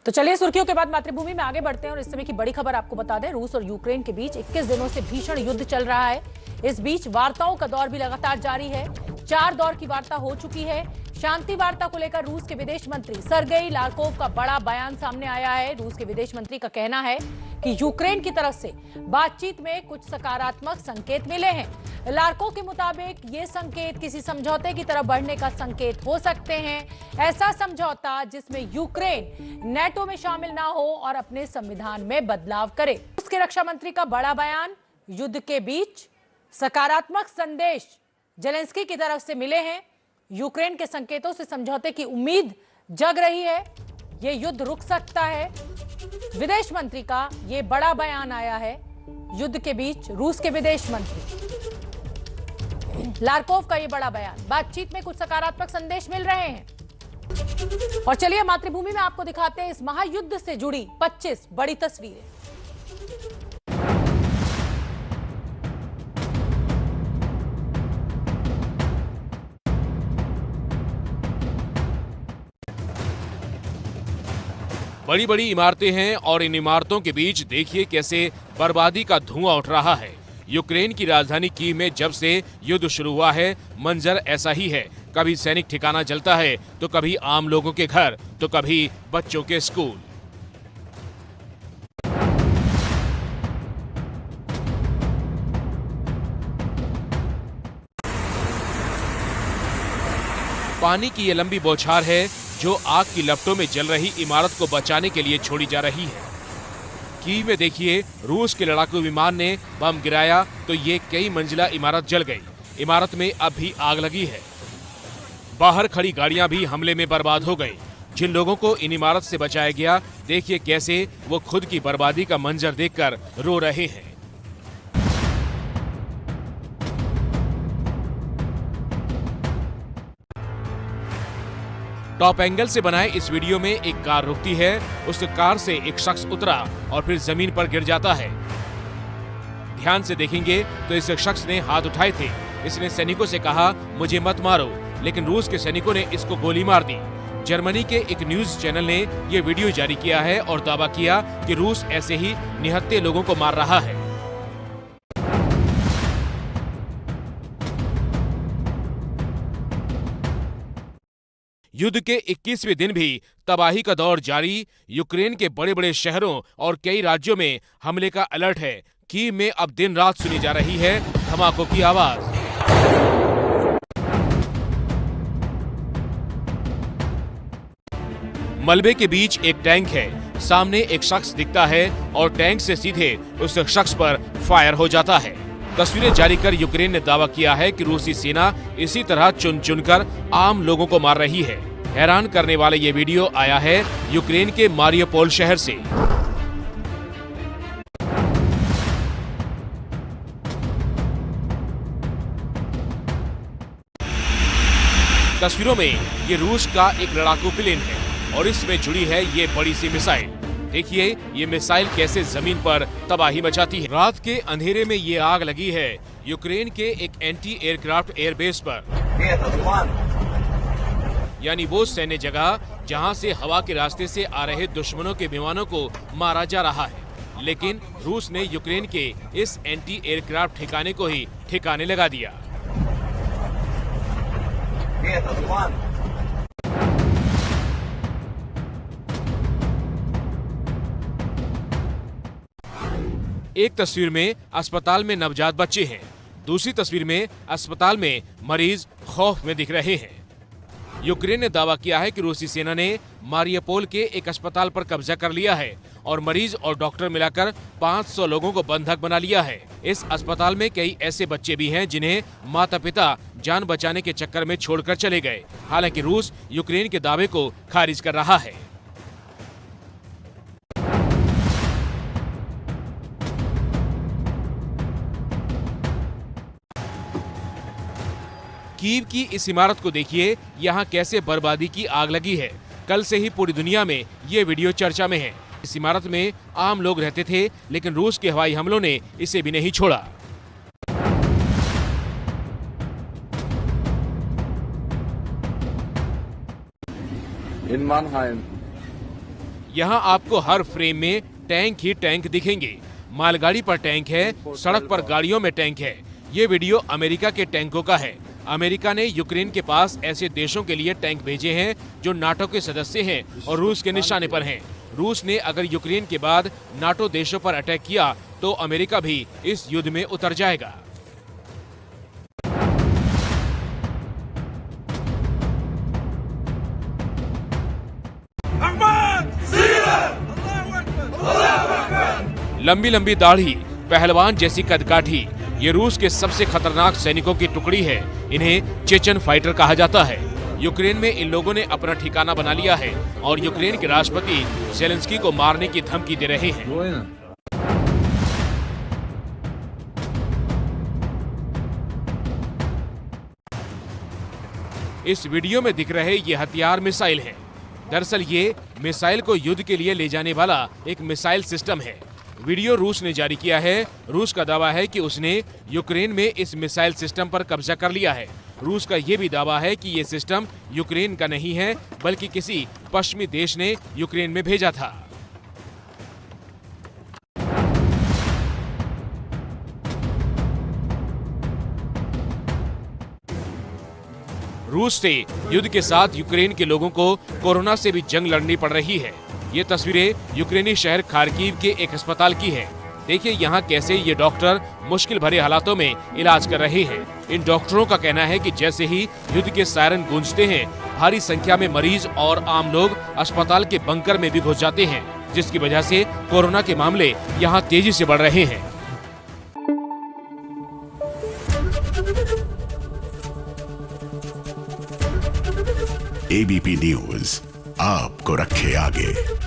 तो चलिए सुर्खियों के बाद मातृभूमि में आगे बढ़ते हैं और इस समय की बड़ी खबर आपको बता दें। रूस और यूक्रेन के बीच 21 दिनों से भीषण युद्ध चल रहा है। इस बीच वार्ताओं का दौर भी लगातार जारी है। 4 दौर की वार्ता हो चुकी है। शांति वार्ता को लेकर रूस के विदेश मंत्री सर्गेई लारकोव का बड़ा बयान सामने आया है। रूस के विदेश मंत्री का कहना है कि यूक्रेन की तरफ से बातचीत में कुछ सकारात्मक संकेत मिले हैं। लारकोव के मुताबिक ये संकेत किसी समझौते की तरफ बढ़ने का संकेत हो सकते हैं। ऐसा समझौता जिसमें यूक्रेन नेटो में शामिल ना हो और अपने संविधान में बदलाव करे। रूस के रक्षा मंत्री का बड़ा बयान, युद्ध के बीच सकारात्मक संदेश जेलेंस्की की तरफ से मिले हैं। यूक्रेन के संकेतों से समझौते की उम्मीद जग रही है। ये युद्ध रुक सकता है। विदेश मंत्री का ये बड़ा बयान आया है। युद्ध के बीच रूस के विदेश मंत्री लारकोव का ये बड़ा बयान, बातचीत में कुछ सकारात्मक संदेश मिल रहे हैं। और चलिए मातृभूमि में आपको दिखाते हैं इस महायुद्ध से जुड़ी 25 बड़ी तस्वीरें। बड़ी बड़ी इमारतें हैं और इन इमारतों के बीच देखिए कैसे बर्बादी का धुआं उठ रहा है। यूक्रेन की राजधानी कीव में जब से युद्ध शुरू हुआ है, मंजर ऐसा ही है। कभी सैनिक ठिकाना जलता है, तो कभी आम लोगों के घर, तो कभी बच्चों के स्कूल। पानी की ये लंबी बौछार है जो आग की लपटों में जल रही इमारत को बचाने के लिए छोड़ी जा रही है। कीव में देखिए, रूस के लड़ाकू विमान ने बम गिराया तो ये कई मंजिला इमारत जल गई। इमारत में अब भी आग लगी है। बाहर खड़ी गाड़ियां भी हमले में बर्बाद हो गई। जिन लोगों को इन इमारत से बचाया गया, देखिए कैसे वो खुद की बर्बादी का मंजर देखकर रो रहे हैं। टॉप एंगल से बनाए इस वीडियो में एक कार रुकती है। उस कार से एक शख्स उतरा और फिर जमीन पर गिर जाता है। ध्यान से देखेंगे तो इस शख्स ने हाथ उठाए थे। इसने सैनिकों से कहा, मुझे मत मारो, लेकिन रूस के सैनिकों ने इसको गोली मार दी। जर्मनी के एक न्यूज चैनल ने ये वीडियो जारी किया है और दावा किया कि रूस ऐसे ही निहत्थे लोगों को मार रहा है। युद्ध के 21वें दिन भी तबाही का दौर जारी। यूक्रेन के बड़े बड़े शहरों और कई राज्यों में हमले का अलर्ट है। कीव में अब दिन रात सुनी जा रही है धमाकों की आवाज। मलबे के बीच एक टैंक है। सामने एक शख्स दिखता है और टैंक से सीधे उस शख्स पर फायर हो जाता है। तस्वीरें जारी कर यूक्रेन ने दावा किया है कि रूसी सेना इसी तरह चुन चुनकर आम लोगों को मार रही है। हैरान करने वाला ये वीडियो आया है यूक्रेन के मारियोपोल शहर से। तस्वीरों में ये रूस का एक लड़ाकू प्लेन है और इसमें जुड़ी है ये बड़ी सी मिसाइल। देखिए ये मिसाइल कैसे जमीन पर तबाही मचाती है। रात के अंधेरे में ये आग लगी है यूक्रेन के एक एंटी एयरक्राफ्ट एयरबेस पर, यानी वो सैन्य जगह जहां से हवा के रास्ते से आ रहे दुश्मनों के विमानों को मारा जा रहा है। लेकिन रूस ने यूक्रेन के इस एंटी एयरक्राफ्ट ठिकाने को ही ठिकाने लगा दिया। एक तस्वीर में अस्पताल में नवजात बच्चे हैं। दूसरी तस्वीर में अस्पताल में मरीज खौफ में दिख रहे हैं। यूक्रेन ने दावा किया है कि रूसी सेना ने मारियोपोल के एक अस्पताल पर कब्जा कर लिया है और मरीज और डॉक्टर मिलाकर 500 लोगों को बंधक बना लिया है। इस अस्पताल में कई ऐसे बच्चे भी हैं जिन्हें माता पिता जान बचाने के चक्कर में छोड़कर चले गए। हालांकि रूस यूक्रेन के दावे को खारिज कर रहा है। कीव की इस इमारत को देखिए, यहाँ कैसे बर्बादी की आग लगी है। कल से ही पूरी दुनिया में ये वीडियो चर्चा में है। इस इमारत में आम लोग रहते थे, लेकिन रूस के हवाई हमलों ने इसे भी नहीं छोड़ा। In Mannheim यहाँ आपको हर फ्रेम में टैंक ही टैंक दिखेंगे। मालगाड़ी पर टैंक है, सड़क पर गाड़ियों में टैंक है। ये वीडियो अमेरिका के टैंकों का है। अमेरिका ने यूक्रेन के पास ऐसे देशों के लिए टैंक भेजे हैं जो नाटो के सदस्य हैं और रूस के निशाने पर हैं। रूस ने अगर यूक्रेन के बाद नाटो देशों पर अटैक किया तो अमेरिका भी इस युद्ध में उतर जाएगा। लंबी लंबी दाढ़ी, पहलवान जैसी कदकाठी, ये रूस के सबसे खतरनाक सैनिकों की टुकड़ी है। इन्हें चेचन फाइटर कहा जाता है। यूक्रेन में इन लोगों ने अपना ठिकाना बना लिया है और यूक्रेन के राष्ट्रपति ज़ेलेंस्की को मारने की धमकी दे रहे हैं। इस वीडियो में दिख रहे ये हथियार मिसाइल हैं। दरअसल ये मिसाइल को युद्ध के लिए ले जाने वाला एक मिसाइल सिस्टम है। वीडियो रूस ने जारी किया है। रूस का दावा है कि उसने यूक्रेन में इस मिसाइल सिस्टम पर कब्जा कर लिया है। रूस का ये भी दावा है कि ये सिस्टम यूक्रेन का नहीं है, बल्कि किसी पश्चिमी देश ने यूक्रेन में भेजा था। रूस से युद्ध के साथ यूक्रेन के लोगों को कोरोना से भी जंग लड़नी पड़ रही है। ये तस्वीरें यूक्रेनी शहर खार्किव के एक अस्पताल की है। देखिए यहाँ कैसे ये डॉक्टर मुश्किल भरे हालातों में इलाज कर रहे हैं। इन डॉक्टरों का कहना है कि जैसे ही युद्ध के सायरन गूंजते हैं, भारी संख्या में मरीज और आम लोग अस्पताल के बंकर में भी घुस जाते हैं, जिसकी वजह से कोरोना के मामले यहाँ तेजी से बढ़ रहे हैं। ABP न्यूज आपको रखे आगे।